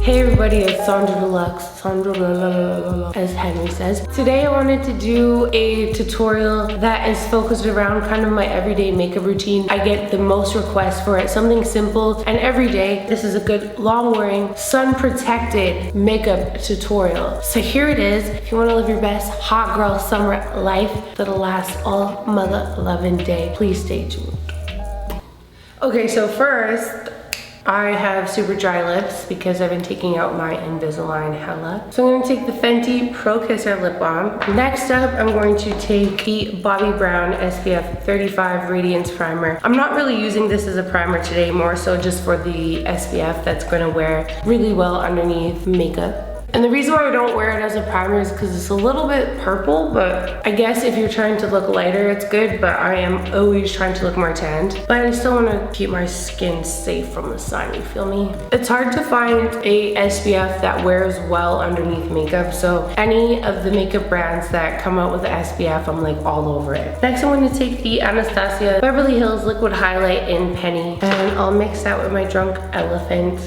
Hey everybody, it's Sonjdradeluxe, as Henry says. Today I wanted to do a tutorial that is focused around kind of my everyday makeup routine. I get the most requests for it, something simple and everyday. This is a good long-wearing, sun-protected makeup tutorial. So here it is. If you want to live your best hot girl summer life that'll last all mother loving day, please stay tuned. Okay, so first, I have super dry lips because I've been taking out my Invisalign hella. So I'm going to take the Fenty Pro Kisser lip balm. Next up, I'm going to take the Bobbi Brown SPF 35 Radiance Primer. I'm not really using this as a primer today, more so just for the SPF that's going to wear really well underneath makeup. And the reason why I don't wear it as a primer is because it's a little bit purple, but I guess if you're trying to look lighter, it's good, but I am always trying to look more tanned. But I still want to keep my skin safe from the sun, you feel me? It's hard to find a SPF that wears well underneath makeup, so any of the makeup brands that come out with the SPF, I'm like all over it. Next, I'm going to take the Anastasia Beverly Hills Liquid Highlight in Penny, and I'll mix that with my Drunk Elephant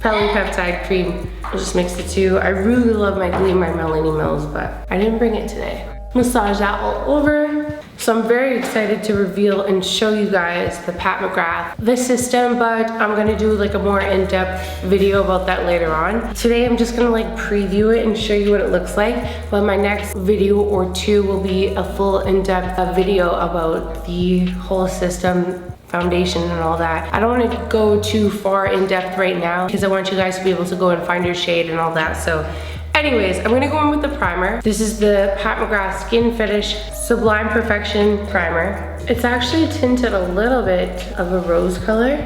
Polypeptide cream. I'll just mix the two. I really love my Gleam by Melanie Mills, but I didn't bring it today. Massage that all over. So I'm very excited to reveal and show you guys the Pat McGrath, this system, but I'm gonna do like a more in-depth video about that later on. Today I'm just gonna like preview it and show you what it looks like, but my next video or two will be a full in-depth video about the whole system, foundation and all that. I don't want to go too far in depth right now because I want you guys to be able to go and find your shade and all that. So anyways, I'm gonna go in with the primer. This is the Pat McGrath Skin Fetish Sublime Perfection Primer. It's actually tinted a little bit of a rose color.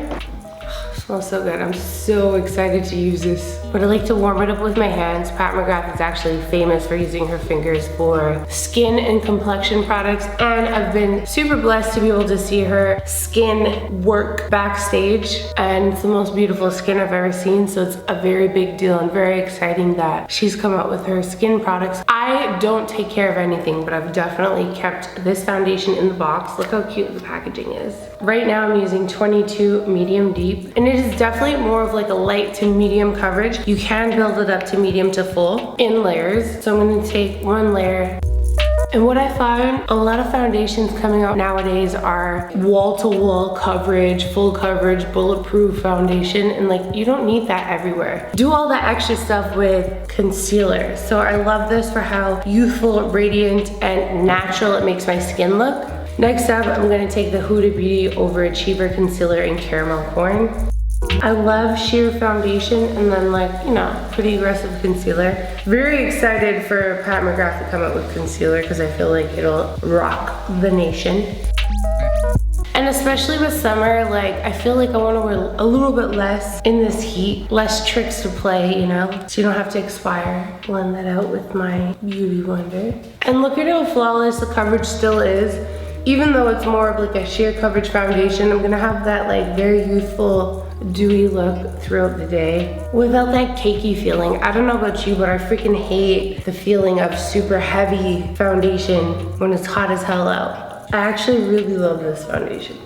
Smells so good. I'm so excited to use this. But I like to warm it up with my hands. Pat McGrath is actually famous for using her fingers for skin and complexion products. And I've been super blessed to be able to see her skin work backstage. And it's the most beautiful skin I've ever seen. So it's a very big deal and very exciting that she's come out with her skin products. I don't take care of anything, but I've definitely kept this foundation in the box. Look how cute the packaging is. Right now I'm using 22 medium deep. And it is definitely more of like a light to medium coverage. You can build it up to medium to full in layers. So I'm gonna take one layer. And what I found, a lot of foundations coming out nowadays are wall-to-wall coverage, full coverage, bulletproof foundation, and like you don't need that everywhere. Do all that extra stuff with concealer. So I love this for how youthful, radiant, and natural it makes my skin look. Next up, I'm gonna take the Huda Beauty Overachiever Concealer in Caramel Corn. I love sheer foundation and then like, you know, pretty aggressive concealer. Very excited for Pat McGrath to come out with concealer because I feel like it'll rock the nation. And especially with summer, like I feel like I want to wear a little bit less in this heat, less tricks to play, you know, so you don't have to expire. Blend that out with my beauty blender. And look at how flawless the coverage still is. Even though it's more of like a sheer coverage foundation, I'm gonna have that like very youthful, dewy look throughout the day without that cakey feeling. I don't know about you, but I freaking hate the feeling of super heavy foundation when it's hot as hell out. I actually really love this foundation.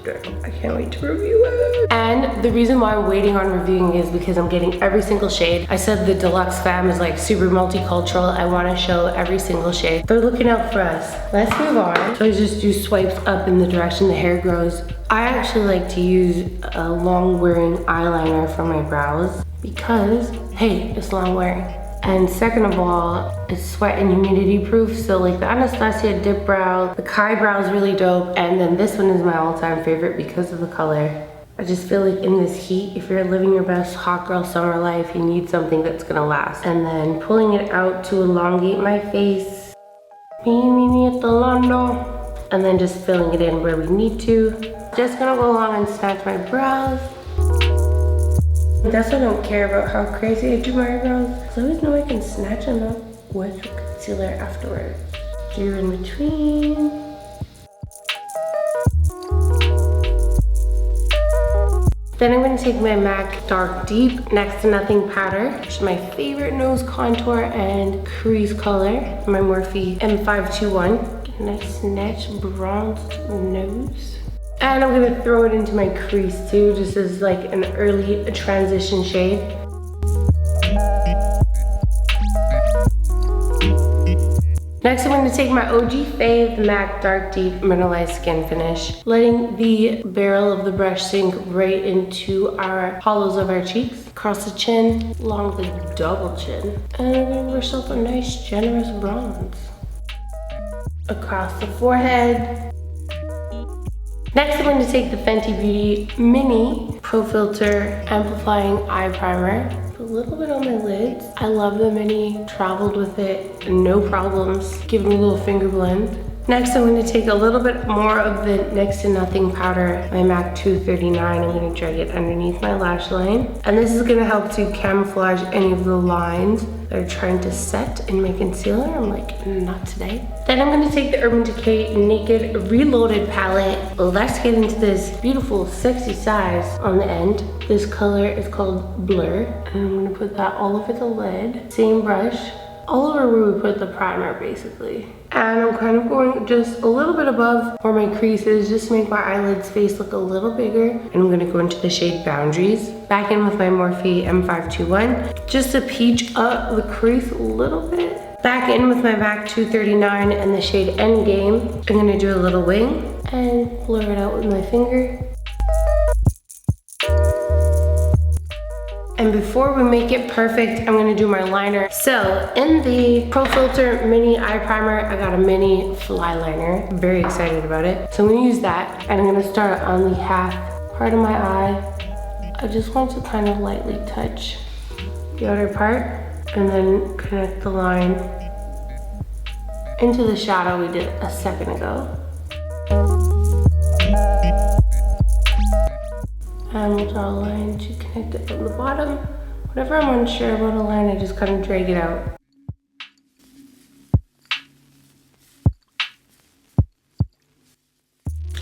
I can't wait to review it. And the reason why I'm waiting on reviewing is because I'm getting every single shade. I said the Deluxe fam is like super multicultural. I want to show every single shade. They're looking out for us. Let's move on. So I just do swipes up in the direction the hair grows. I actually like to use a long wearing eyeliner for my brows because, hey, it's long wearing. And second of all, it's sweat and humidity proof. So like the Anastasia Dip Brow, the Kai Brow is really dope. And then this one is my all-time favorite because of the color. I just feel like in this heat, if you're living your best hot girl summer life, you need something that's gonna last. And then pulling it out to elongate my face. And then just filling it in where we need to. Just gonna go along and snatch my brows. That's why I don't care about how crazy I do my eyebrows. Because I always know I can snatch them up with concealer afterwards. Do in between. Then I'm going to take my MAC Dark Deep Next to Nothing powder, which is my favorite nose contour and crease color. My Morphe M521. Get a nice snatch bronzed nose. And I'm gonna throw it into my crease too, just as like an early transition shade. Next, I'm going to take my OG fave, the MAC Dark Deep Mineralized Skin Finish, letting the barrel of the brush sink right into our hollows of our cheeks, across the chin, along the double chin. And I'm going to give ourselves a nice, generous bronze. Across the forehead. Next, I'm going to take the Fenty Beauty Mini Pro Filter Amplifying Eye Primer. A little bit on my lids. I love the Mini, traveled with it, no problems. Give me a little finger blend. Next, I'm going to take a little bit more of the Next to Nothing powder, my MAC 239. I'm going to drag it underneath my lash line. And this is going to help to camouflage any of the lines that are trying to set in my concealer. I'm like, not today. Then I'm going to take the Urban Decay Naked Reloaded palette. Let's get into this beautiful, sexy size on the end. This color is called Blur. And I'm going to put that all over the lid. Same brush, all over where we put the primer, basically. And I'm kind of going just a little bit above where my crease is, just to make my eyelids face look a little bigger. And I'm gonna go into the shade Boundaries. Back in with my Morphe M521, just to peach up the crease a little bit. Back in with my MAC 239 and the shade Endgame. I'm gonna do a little wing and blur it out with my finger. And before we make it perfect, I'm gonna do my liner. So in the Pro Filter Mini Eye Primer, I got a mini fly liner. I'm very excited about it. So I'm gonna use that, and I'm gonna start on the half part of my eye. I just want to kind of lightly touch the outer part, and then connect the line into the shadow we did a second ago. And we'll draw a line to connect it from the bottom. Whenever I'm unsure about a line, I just kind of drag it out.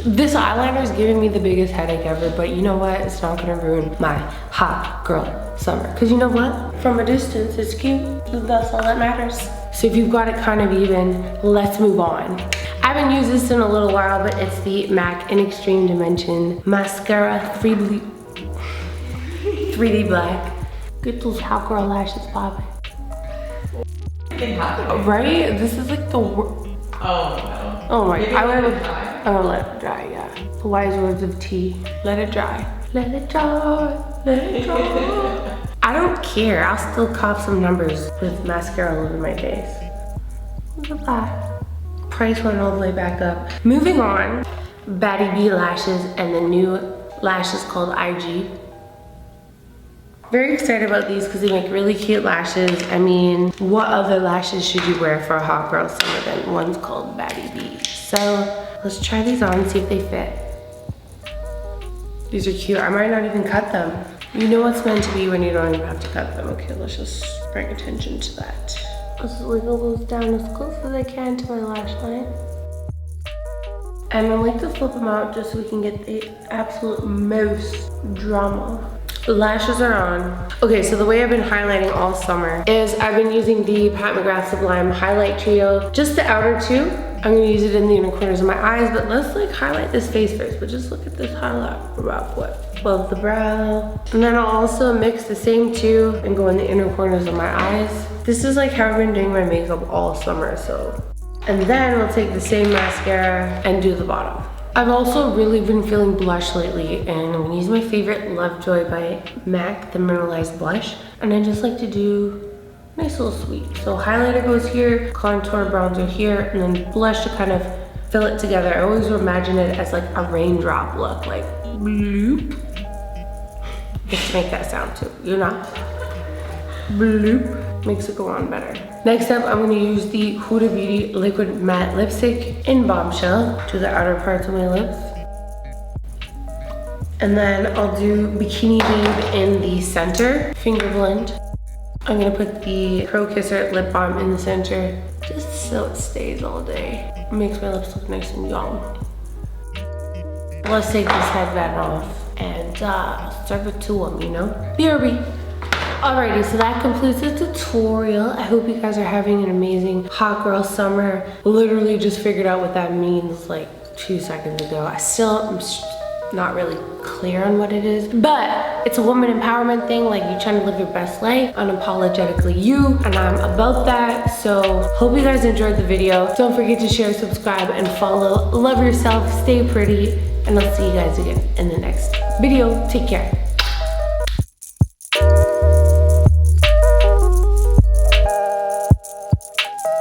This eyeliner is giving me the biggest headache ever, but you know what? It's not gonna ruin my hot girl summer. Cause you know what? From a distance, it's cute. That's all that matters. So if you've got it kind of even, let's move on. I haven't used this in a little while, but it's the MAC in Extreme Dimension Mascara 3D Black. Get those hot girl lashes popping. Right? This is like the worst. Oh no. Oh my, I'm gonna let it dry, yeah. The wise words of T. Let it dry. Let it dry. Let it dry. I don't care. I'll still cop some numbers with mascara all over my face. Look at that. Price went all the way back up. Moving on, Baddie B lashes and the new lashes called IG. Very excited about these because they make really cute lashes. I mean, what other lashes should you wear for a hot girl summer than one's called Baddie B? So let's try these on and see if they fit. These are cute. I might not even cut them. You know what's meant to be when you don't even have to cut them. Okay, let's just bring attention to that. Let's wiggle those down as close as I can to my lash line. And I like to flip them out just so we can get the absolute most drama. Lashes are on. Okay, so the way I've been highlighting all summer is I've been using the Pat McGrath Sublime Highlight Trio. Just the outer two. I'm gonna use it in the inner corners of my eyes, but let's like highlight this face first. But just look at this highlight about what? Above the brow. And then I'll also mix the same two and go in the inner corners of my eyes. This is like how I've been doing my makeup all summer, so. And then we'll take the same mascara and do the bottom. I've also really been feeling blush lately, and I'm gonna use my favorite Lovejoy by MAC, the Mineralized Blush. And I just like to do nice little sweep. So highlighter goes here, contour, bronzer here, and then blush to kind of fill it together. I always imagine it as like a raindrop look, like bloop. Just to make that sound too, you know? Bloop. Makes it go on better. Next up, I'm gonna use the Huda Beauty Liquid Matte Lipstick in Bombshell to the outer parts of my lips. And then I'll do Bikini Babe in the center, finger blend. I'm gonna put the Pro Kisser Lip Balm in the center, just so it stays all day. It makes my lips look nice and young. Let's take this headband off and serve it to them, you know? BRB. Alrighty, so that concludes the tutorial. I hope you guys are having an amazing hot girl summer. Literally just figured out what that means like 2 seconds ago. I still am not really clear on what it is, but it's a woman empowerment thing, like you trying to live your best life, unapologetically you, and I'm about that. So hope you guys enjoyed the video. Don't forget to share, subscribe, and follow. Love yourself, stay pretty, and I'll see you guys again in the next video. Take care.